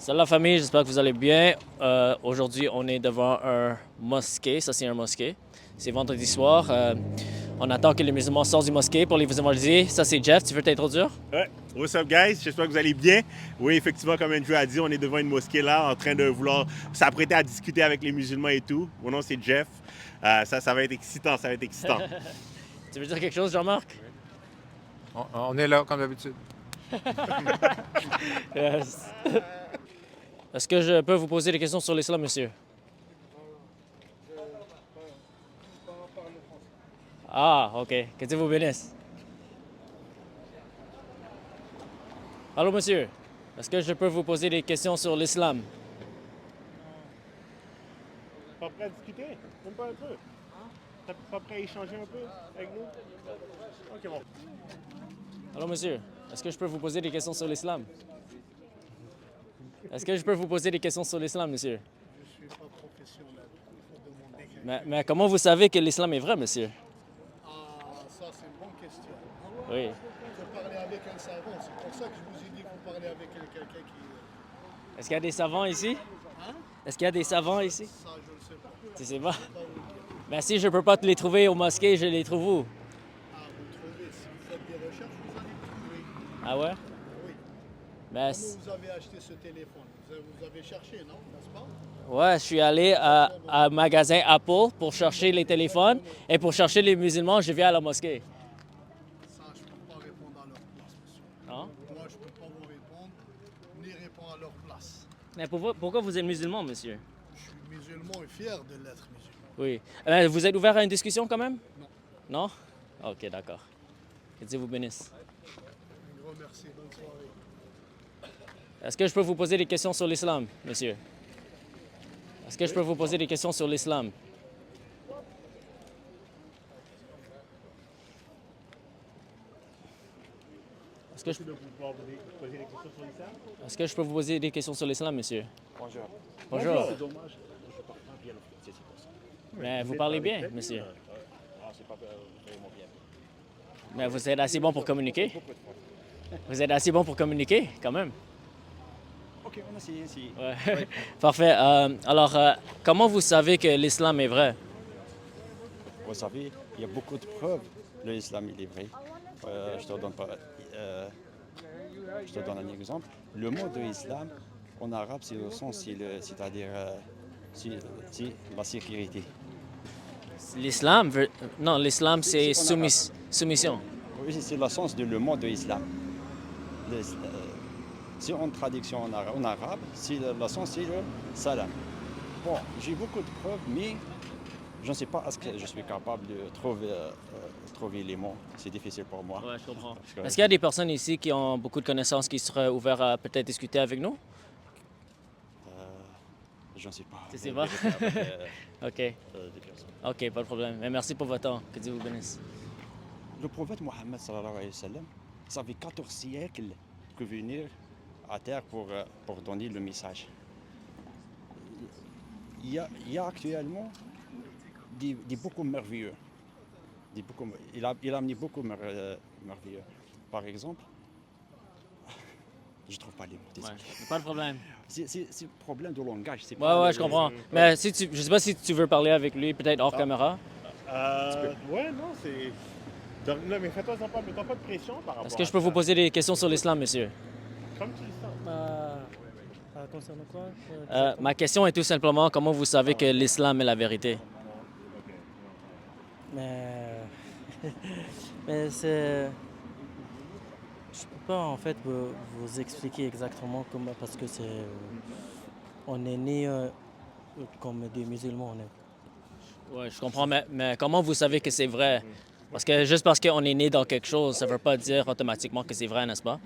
Salut la famille, j'espère que vous allez bien. Aujourd'hui, on est devant un mosquée. Ça, c'est un mosquée. C'est vendredi soir. On attend que les musulmans sortent du mosquée pour les évangéliser. Ça, c'est Jeff. Tu veux t'introduire? Ouais. What's up, guys? J'espère que vous allez bien. Oui, effectivement, comme Andrew a dit, on est devant une mosquée là, en train de vouloir s'apprêter à discuter avec les musulmans et tout. Mon nom, c'est Jeff. Ça va être excitant, ça va être excitant. Tu veux dire quelque chose, Jean-Marc? On est là, comme d'habitude. Yes. Est-ce que je peux vous poser des questions sur l'islam, monsieur? Ah, OK. Que Dieu vous bénisse. Allô, monsieur. Est-ce que je peux vous poser des questions sur l'islam? Pas prêt à discuter? Même pas un peu? T'es pas prêt à échanger un peu avec nous? Ok, bon. Allô, monsieur. Est-ce que je peux vous poser des questions sur l'islam? Est-ce que je peux vous poser des questions sur l'islam, monsieur? Je ne suis pas professionnel. Il faut demander quelqu'un. Mais comment vous savez que l'islam est vrai, monsieur? Ah, ça, c'est une bonne question. Oui. Il faut parler avec un savant. C'est pour ça que je vous ai dit qu'il faut parler avec quelqu'un qui. Est-ce qu'il y a des savants ici? Hein? Est-ce qu'il y a des savants ici? Ça, je ne sais pas. Tu sais pas? Je ne peux pas vous dire. Mais si je peux pas te les trouver au mosquée, je les trouve où? Ah, vous trouvez, si vous faites des recherches, vous allez trouver. Ah ouais? Oui. Ben, Comment vous avez acheté ce téléphone? Vous avez cherché, non? N'est-ce pas? ouais, je suis allé à un magasin Apple pour chercher les téléphones et pour chercher les musulmans, je viens à la mosquée. Ça, je ne peux pas répondre à leur place, monsieur. Non? Moi, je ne peux pas vous répondre, ni répondre à leur place. Mais pourquoi vous êtes musulman, monsieur? Je suis musulman et fier de l'être musulman. Oui. Vous êtes ouvert à une discussion quand même? Non. Non? OK, d'accord. Que Dieu vous bénisse. Un gros merci. Bonne soirée. Est-ce que je peux vous poser des questions sur l'islam, monsieur? Est-ce que je peux vous poser des questions sur l'islam? Est-ce que je... De pouvoir vous poser des questions sur l'islam? Est-ce que je peux vous poser des questions sur l'islam, monsieur? Bonjour. Bonjour. C'est dommage, je parle pas bien le français, c'est pour ça. Mais vous parlez bien, monsieur. Ah, c'est pas vraiment bien. Mais vous êtes assez bon pour communiquer. Beaucoup de fois. Vous êtes assez bon pour communiquer, quand même. Ok, on essaye, essaye. Ouais. Parfait. Alors, comment vous savez que l'islam est vrai? Vous savez, il y a beaucoup de preuves. L'islam, il est vrai. Je te donne pas, je te donne un exemple. Le mot de l'islam, en arabe, c'est le sens, c'est-à-dire la sécurité. L'islam veut... Non, l'islam, c'est C'est en arabe. soumission. Oui, c'est le sens de le mot de l'islam. C'est en traduction en arabe, c'est le sens, c'est le salam. Bon, j'ai beaucoup de preuves, mais je ne sais pas est-ce que je suis capable de trouver les mots. C'est difficile pour moi. Ouais, je comprends. Parce que- Est-ce qu'il y a des personnes ici qui ont beaucoup de connaissances qui seraient ouvertes à peut-être discuter avec nous? Je ne sais pas. Tu sais pas? OK. Des personnes. OK, pas de problème. Mais merci pour votre temps. Que Dieu vous bénisse. Le prophète Mohammed, sallallahu alayhi wa sallam, ça fait 14 siècles que venir à terre pour donner le message. Il y a actuellement des beaucoup merveilleux. Il a amené beaucoup merveilleux. Par exemple, je ne trouve pas les mots. Ouais, désolé. pas de problème. C'est un problème de langage. C'est Ouais, pas ouais, je comprends. Mais si tu... je sais pas si tu veux parler avec lui, peut-être hors caméra. Ouais, non, c'est. Donc, non, mais fais-toi pas, mets-toi pas de pression par rapport Est-ce que à je peux ça. vous poser des questions sur l'islam, monsieur? Comme tu le sens. Concernant quoi? Ma question est tout simplement comment vous savez que l'islam est la vérité? Mais, mais c'est... Je peux pas en fait vous expliquer exactement comment, parce que c'est... On est né comme des musulmans. Oui, je comprends, mais comment vous savez que c'est vrai? Parce que juste parce qu'on est né dans quelque chose, ça ne veut pas dire automatiquement que c'est vrai, n'est-ce pas?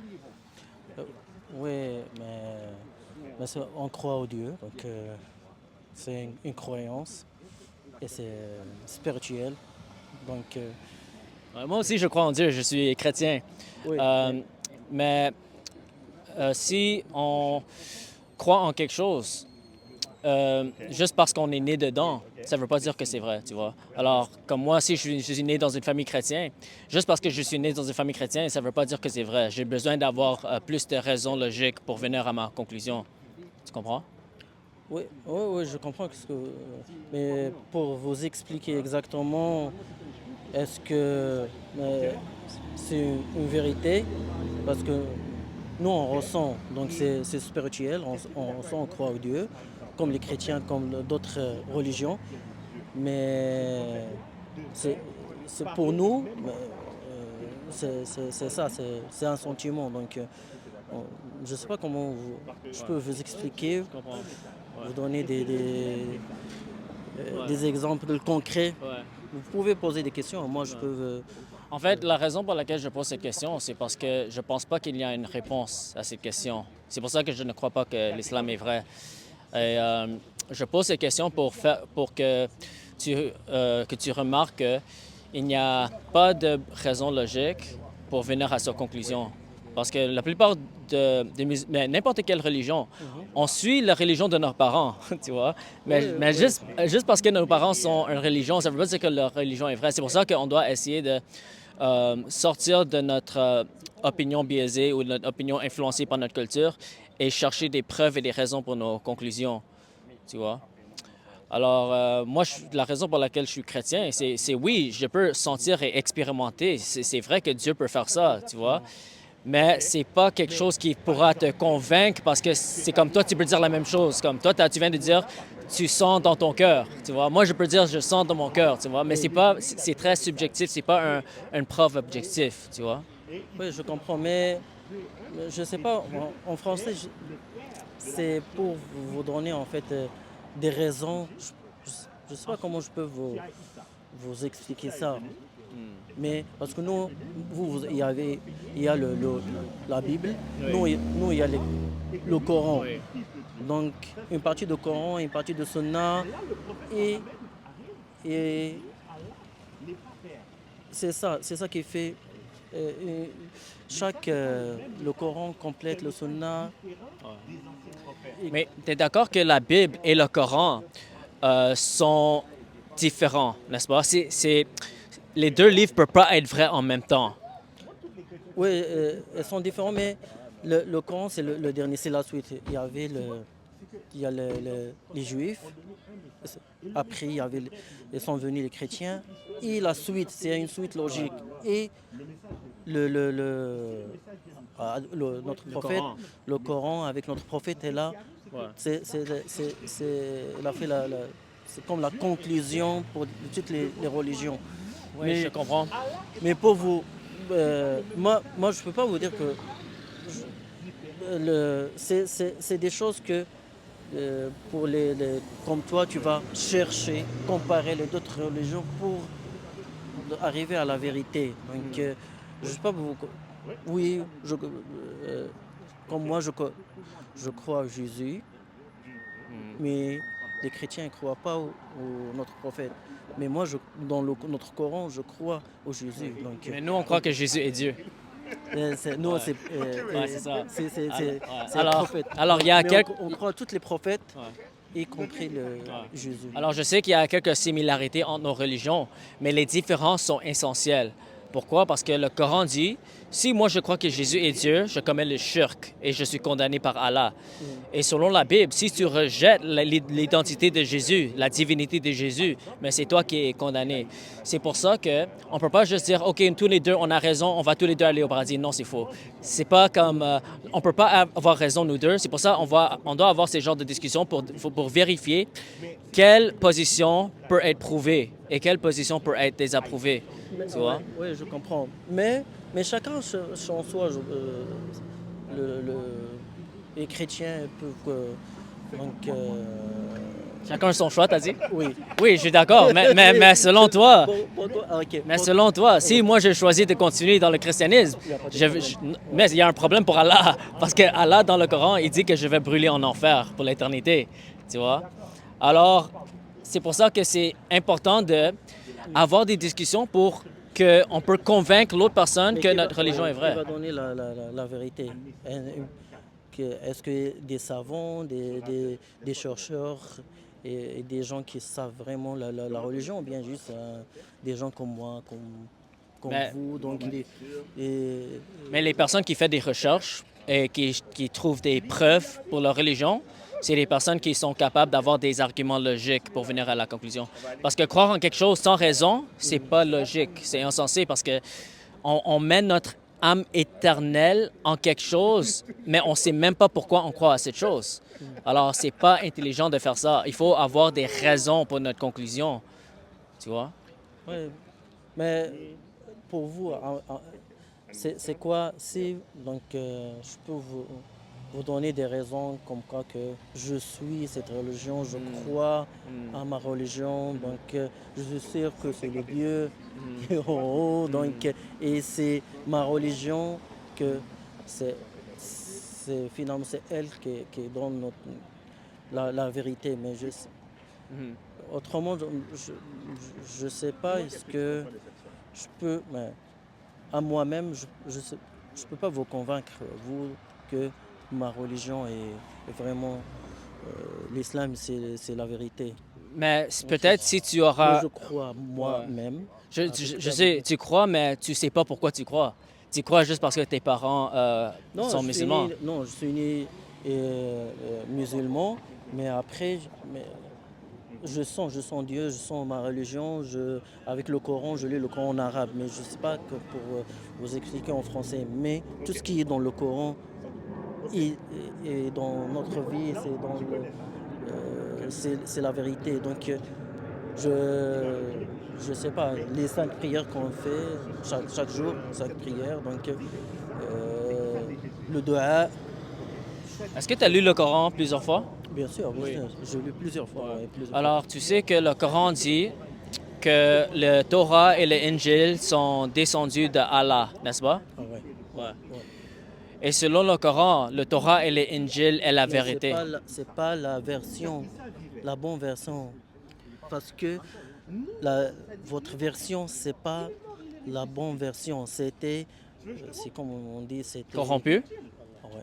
Oui, on croit au Dieu, donc c'est une croyance et c'est spirituel. Donc, Ouais, moi aussi, je crois en Dieu, je suis chrétien. oui, Mais si on croit en quelque chose, juste parce qu'on est né dedans, ça ne veut pas dire que c'est vrai, tu vois. Alors, comme moi, si je suis né dans une famille chrétienne, juste parce que je suis né dans une famille chrétienne, ça ne veut pas dire que c'est vrai. J'ai besoin d'avoir plus de raisons logiques pour venir à ma conclusion. Tu comprends? Oui, oui, oui, je comprends ce que. Mais pour vous expliquer exactement, est-ce que c'est une vérité? Parce que nous, on ressent, donc c'est spirituel, on ressent, on croit au Dieu, comme les chrétiens, comme d'autres religions. Mais c'est pour nous, c'est ça, c'est un sentiment. Donc, je ne sais pas comment je peux vous expliquer, Je comprends. vous donner Ouais. des exemples concrets. Ouais. Vous pouvez poser des questions, moi je Ouais. peux. En fait, la raison pour laquelle je pose cette question, c'est parce que je ne pense pas qu'il y a une réponse à cette question. C'est pour ça que je ne crois pas que l'islam est vrai. Et je pose cette question pour que tu remarques qu'il n'y a pas de raison logique pour venir à cette conclusion. Parce que la plupart mais n'importe quelle religion, on suit la religion de nos parents, tu vois. Mais juste parce que nos parents sont une religion, ça ne veut pas dire que leur religion est vraie. C'est pour ça qu'on doit essayer de sortir de notre opinion biaisée ou de notre opinion influencée par notre culture et chercher des preuves et des raisons pour nos conclusions, tu vois. Alors, moi, la raison pour laquelle je suis chrétien, c'est oui, je peux sentir et expérimenter. C'est vrai que Dieu peut faire ça, tu vois. Mais c'est pas quelque chose qui pourra te convaincre parce que c'est comme toi, tu peux dire la même chose. Comme toi, tu viens de dire, tu sens dans ton cœur, tu vois. Moi, je peux dire, je sens dans mon cœur, tu vois. Mais c'est très subjectif, c'est pas une preuve objective, tu vois. Oui, je comprends, mais je sais pas, en français, c'est pour vous donner en fait des raisons. Je sais pas comment je peux vous expliquer ça. Mais parce que nous, il y a la Bible, nous, il y a le Coran. Donc, une partie de Coran, une partie de Sunna, et c'est ça qui fait. Le Coran complète le Sunna. Mais tu es d'accord que la Bible et le Coran sont différents, n'est-ce pas? Les deux livres ne peuvent pas être vrais en même temps. Oui, elles sont différentes, mais le Coran, c'est le dernier, c'est la suite. Il y a les Juifs, après ils sont venus les chrétiens, et la suite, c'est une suite logique. Et notre prophète, Coran. le Coran avec notre prophète est là. Ouais. Il a fait c'est comme la conclusion pour toutes les religions. Oui, je comprends. Mais pour vous, moi je ne peux pas vous dire que c'est des choses que pour comme toi, tu vas chercher, comparer les autres religions pour arriver à la vérité. Donc, je sais pas vous. Oui, comme moi, je crois à Jésus, mais les chrétiens ne croient pas au notre prophète. Mais moi, dans notre Coran, je crois au Jésus. Donc, Mais nous, on croit que Jésus est Dieu. c'est c'est ça. C'est le prophète. Alors, il y a Mais quelques... on croit à tous les prophètes, Ouais. y compris Jésus. Alors, je sais qu'il y a quelques similarités entre nos religions, mais les différences sont essentielles. Pourquoi? Parce que le Coran dit, si moi je crois que Jésus est Dieu, je commets le shirk et je suis condamné par Allah. Et selon la Bible, si tu rejettes l'identité de Jésus, la divinité de Jésus, mais c'est toi qui es condamné. C'est pour ça qu'on ne peut pas juste dire, OK, tous les deux, on a raison, on va tous les deux aller au paradis. Non, c'est faux. C'est pas comme... on ne peut pas avoir raison, nous deux. C'est pour ça qu'on doit avoir ces genres de discussions pour vérifier quelle position peut être prouvée et quelle position peut être désapprouvée. Tu vois? Oui, je comprends. Mais chacun en soi, les chrétiens peuvent... donc, Chacun son choix, t'as dit? oui. Oui, je suis d'accord, mais selon toi, Ok. mais selon toi, si moi je choisis de continuer dans le christianisme, mais il y a un problème pour Allah, parce que Allah dans le Coran, il dit que je vais brûler en enfer pour l'éternité, tu vois? Alors, c'est pour ça que c'est important d'avoir des discussions pour qu'on peut convaincre l'autre personne que notre religion est vraie. Qui va donner la vérité? Est-ce que des savants, des chercheurs et des gens qui savent vraiment la religion, ou bien juste des gens comme moi, comme vous, donc Mais les personnes qui font des recherches et qui trouvent des preuves pour leur religion, c'est les personnes qui sont capables d'avoir des arguments logiques pour venir à la conclusion. Parce que croire en quelque chose sans raison, c'est pas logique, c'est insensé parce que on met notre âme éternelle en quelque chose, mais on sait même pas pourquoi on croit à cette chose. Alors, c'est pas intelligent de faire ça. Il faut avoir des raisons pour notre conclusion, tu vois? Ouais, mais pour vous, c'est quoi si donc je peux vous donner des raisons comme quoi que je suis cette religion, je crois à ma religion, donc je suis sûr que c'est le Dieu qui est en haut, donc et c'est ma religion que finalement c'est elle qui donne la vérité, mais autrement je sais pas est-ce que je peux, mais à moi-même, je peux pas vous convaincre, vous, que ma religion est vraiment l'islam, c'est la vérité. Mais peut-être si tu Moi, auras... je crois moi-même. Je sais, tu crois, mais tu sais pas pourquoi tu crois. Tu crois juste parce que tes parents sont musulmans. Non, je suis né musulman, mais après, je sens Dieu, je sens ma religion. Avec le Coran, je lis le Coran en arabe, mais je ne sais pas que pour vous expliquer en français. Mais tout ce qui est dans le Coran et dans notre vie, c'est la vérité. Donc, je sais pas, les 5 prières qu'on fait chaque jour, 5 prières. Donc, le dua, Est-ce que tu as lu le Coran plusieurs fois? bien sûr, Oui. j'ai lu plusieurs fois. ouais, plusieurs fois. Alors, tu sais que le Coran dit que le Torah et le Injil sont descendus de Allah, n'est-ce pas? Ah ouais. Ouais. Et selon le Coran, le Torah et le Injil est la Mais vérité. c'est pas la version, la bonne version. Parce que votre version, c'est pas la bonne version. C'est comme on dit, c'était... Corrompu? Ah ouais.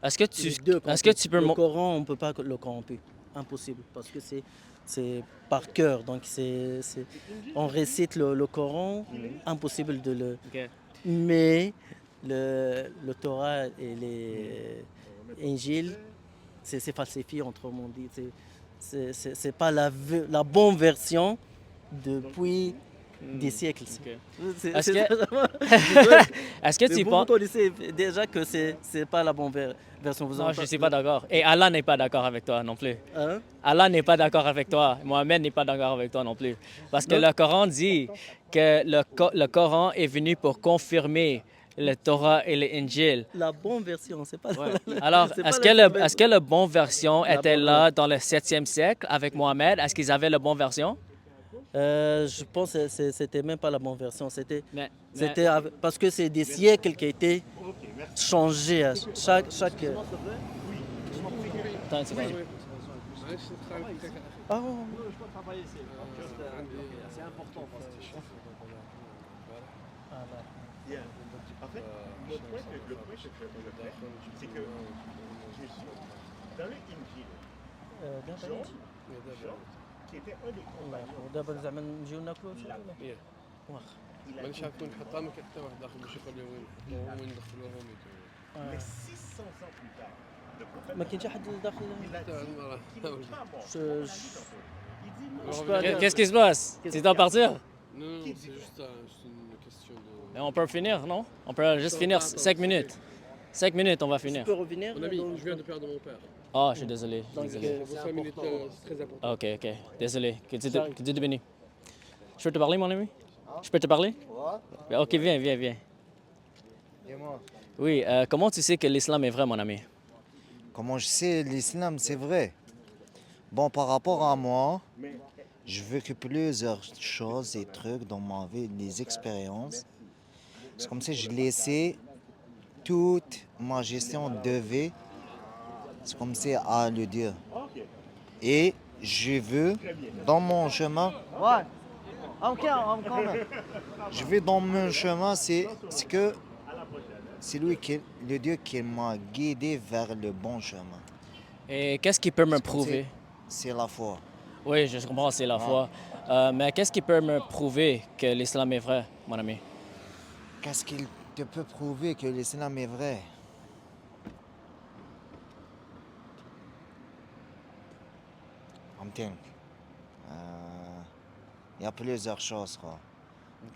Est-ce que Les deux est-ce que tu peux... Le Coran, on ne peut pas le corromper. Impossible. Parce que c'est par cœur. Donc, on récite le Coran, impossible de le... Ok. Mais le Torah et les Injil, c'est falsifié, autrement dit. C'est pas la bonne version depuis des siècles. Est-ce est-ce que tu Vous penses... connaissez déjà que c'est pas la bonne version. Non, je ne suis pas d'accord. Et Allah n'est pas d'accord avec toi non plus. Hein? Allah n'est pas d'accord avec toi. Mohamed n'est pas d'accord avec toi non plus. Parce que le Coran dit que le Coran est venu pour confirmer le Torah et l'Injil. La bonne version, c'est pas Alors, c'est pas est-ce que la bonne version était bonne là dans le 7e siècle avec Mohamed? Est-ce qu'ils avaient la bonne version? je pense que c'était même pas la bonne version. Mais- Parce que c'est des siècles qui ont été changés. Chaque... Attends une seconde. Ah, En fait, le point que je veux faire, c'est que dans le Injil, Jean, qui était un des compagnons, ودابا زعما نجيو ناكلو شي ولا؟ إيه. واخا. il a مانيش عارف كون حطها ما كان حتى واحد داخل باش يقول لي وين دخلوهم mais 600 ans plus tard, le prophète ما كاين شي حد داخل. il a dit تاع المراه qu'il n'est pas mort. Je- Il dit non. je peux aller- Qu'est-ce qui se passe? Tu dois partir? Non, non, c'est juste une question de. Mais on peut finir, non? On peut juste finir 5 minutes. 5 minutes, on va Je finir. peux revenir. Mon ami, je viens de perdre mon père. Ah, je suis désolé. Donc, désolé. Pour 5 minutes, c'est très important. Ok, ok. Désolé. Que Dieu te bénisse. Je peux te parler, mon ami? Je peux te parler? Ouais. Ok, viens. Et moi, Oui, comment tu sais que l'islam est vrai, mon ami? comment je sais l'islam, c'est vrai. Bon, par rapport à moi, je veux que plusieurs choses et trucs dans ma vie, des expériences. C'est comme si je laissais toute ma gestion de vie, c'est comme si à le dire. Et je veux, dans mon chemin, je vais dans mon chemin, c'est que c'est le Dieu qui m'a guidé vers le bon chemin. Et qu'est-ce qui peut me prouver? C'est la foi. Oui, je comprends, c'est la foi. Mais qu'est-ce qui peut me prouver que l'islam est vrai, mon ami? Qu'est-ce qu'il te peut prouver que l'islam est vrai? فهمتني؟ Il y a plusieurs choses, quoi.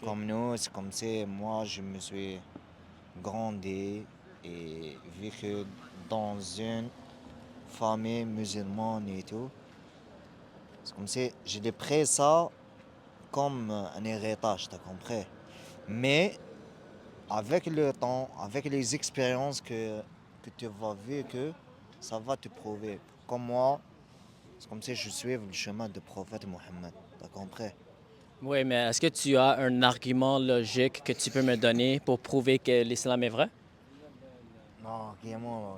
Comme nous, c'est comme ça, moi, je me suis grandi et vécu dans une famille musulmane et tout. C'est comme ça, j'ai pris ça comme un héritage, t'as compris? Mais avec le temps, avec les expériences que tu vas vivre, ça va te prouver. Comme moi, c'est comme ça que je suis le chemin du prophète Mohammed, t'as compris? Oui, mais est-ce que tu as un argument logique que tu peux me donner pour prouver que l'islam est vrai? Non, vraiment,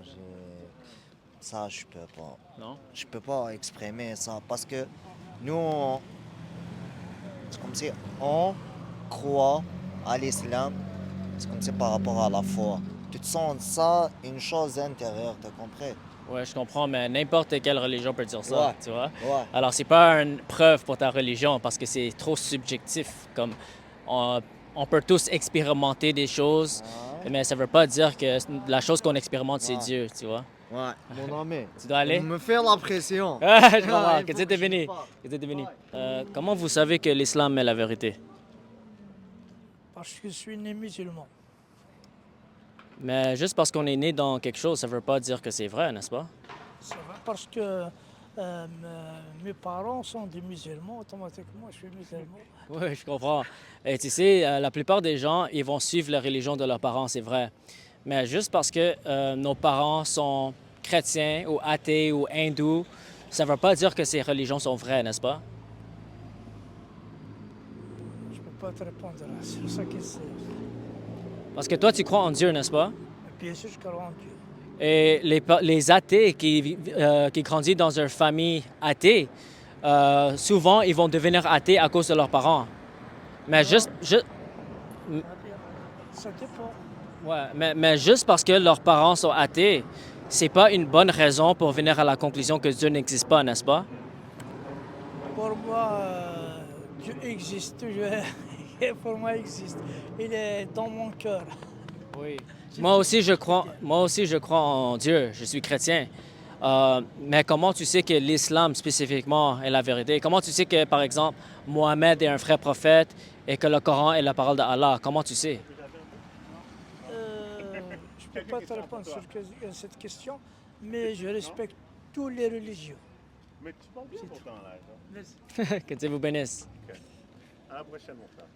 ça, je peux pas. Non? Je peux pas exprimer ça parce que nous, c'est comme si on croit à l'islam, c'est comme si par rapport à la foi. Tu te sens ça, une chose intérieure, t'as compris? Oui, je comprends, mais n'importe quelle religion peut dire ça, Ouais. tu vois? Ouais. Alors, c'est pas une preuve pour ta religion parce que c'est trop subjectif. Comme on peut tous expérimenter des choses, mais ça veut pas dire que la chose qu'on expérimente, c'est Ouais. Dieu, tu vois? Ouais, mon ami. Tu dois aller? Me faire la pression. Ah, je comprends. Il Que faut Dieu te que je bénisse. parte. Que Dieu te bénisse. Comment vous savez que l'islam est la vérité? Parce que je suis né musulman. Mais juste parce qu'on est né dans quelque chose, ça veut pas dire que c'est vrai, n'est-ce pas? C'est vrai parce que mes parents sont des musulmans, automatiquement je suis musulman. Oui, je comprends. Et tu sais, la plupart des gens, ils vont suivre la religion de leurs parents, c'est vrai. Mais juste parce que nos parents sont chrétiens ou athées ou hindous, ça ne veut pas dire que ces religions sont vraies, n'est-ce pas? Je ne peux pas te répondre là, c'est ça que c'est. Parce que toi, tu crois en Dieu, n'est-ce pas? Bien sûr, je crois en Dieu. Et les athées qui grandissent dans une famille athée, souvent, ils vont devenir athées à cause de leurs parents. Mais Ça dépend. ouais, mais juste parce que leurs parents sont athées, c'est pas une bonne raison pour venir à la conclusion que Dieu n'existe pas, n'est-ce pas? Pour moi, Dieu existe. Pour moi, il existe. Il est dans mon cœur. Oui. Moi aussi, je crois en Dieu. Je suis chrétien. Mais comment tu sais que l'islam spécifiquement est la vérité? Comment tu sais que, par exemple, Mohamed est un vrai prophète et que le Coran est la parole d'Allah? Comment tu sais? Je ne peux pas te répondre sur cette question, mais je respecte toutes les religions. Mais tu parles bien pourtant là. Que Dieu vous bénisse. À la prochaine, mon frère.